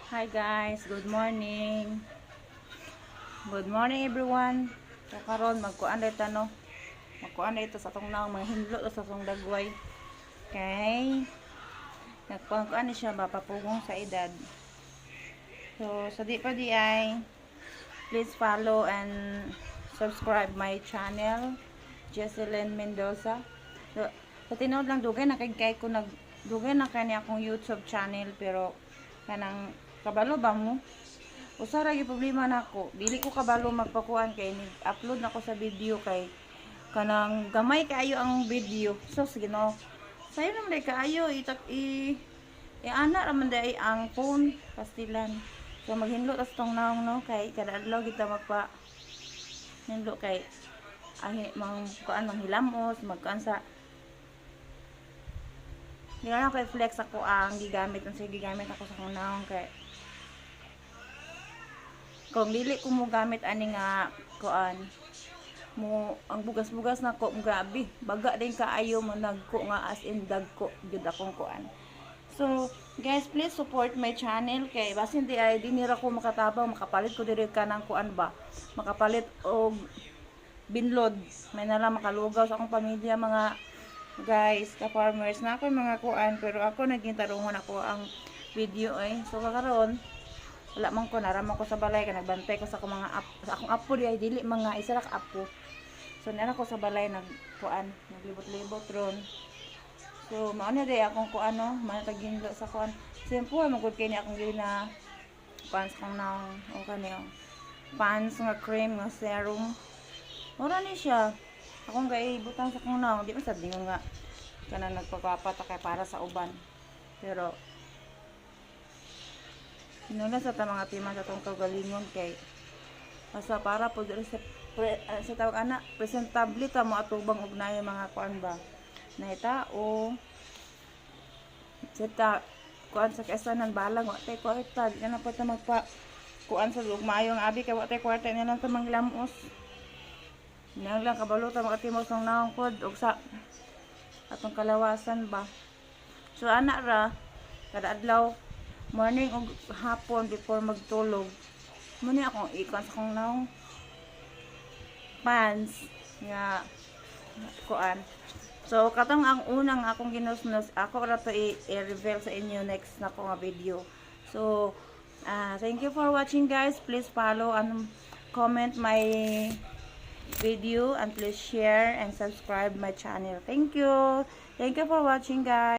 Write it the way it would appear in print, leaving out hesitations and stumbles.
Hi guys, good morning. Good morning everyone. So karon magkuan dito no. Magkuan dito sa tong naong mga hinlo sa tong dagway. Okay. Nagkuan ni siya mapapugong sa edad. So sa di pa di ay please follow and subscribe my channel, Jesselyn Mendoza. So, sa tinod lang dugay na kay ko dugay na kani akong YouTube channel pero kanang kabalo ba mo? Usa ra gyud problema nako. Dili ko kabalo magpakuan kay ni-upload nako sa video kay kanang gamay kaayo ang video. So sige no. Sayo naman day kaayo ana ra man day ang phone pastilan. So maghinlo tas tong naong no kay kada adlaw kita magpa hinlo kay mang kuan manghilamos magkuan sa di na ko flex ako ang gigamit unsa gigamit ako sa kong naong kay kung dili ko mo gamit ani nga kuan mo ang bugas-bugas na ko grabe baga din kaayo mo nagko nga as in dagko jud akong kuan. So guys, please support my channel kay basin di ay dinira ko makatabang makapalit ko diri ka ng kuan ba makapalit og binlod may nalang makalugaw sa akong pamilya mga guys ka farmers na ako mga kuan pero ako naging tarungon ako ang video ay so kakaron wala man ko naraman ko sa balay kay nagbantay ko sa akong mga sa akong apo di ay dili mga isa ra ka apo so nana ko sa balay nagkuan naglibot-libot ron so mao na day akong kuan no mataginlo sa kuan simple magud kay ni akong gili na pants kang naong o kaniyo pants nga cream nga serum ora ni siya akong gaibutang sa kong naong di man sad dingon nga kana nagpapapata kay para sa uban pero Nuna sa mga tima sa tong kagalingon kay asa para po sa tawag ana presentable ta mo atubang ugnay mga kuan ba na tao sa kuan sa kasanan balang wa tay kwarta di na po ta magpa kuan sa lug maayo ang abi kay wa tay kwarta na lang ta manglamos nang lang kabalo ta makatimos ng naong pod og sa atong kalawasan ba so ana ra kada adlaw morning o hapon before magtulog muna akong ikon sa kong naong pants nga kuan so katong ang unang akong ginusnos ako ra to i-reveal sa inyo next na ko nga video so thank you for watching guys, please follow and comment my video and please share and subscribe my channel. Thank you for watching guys.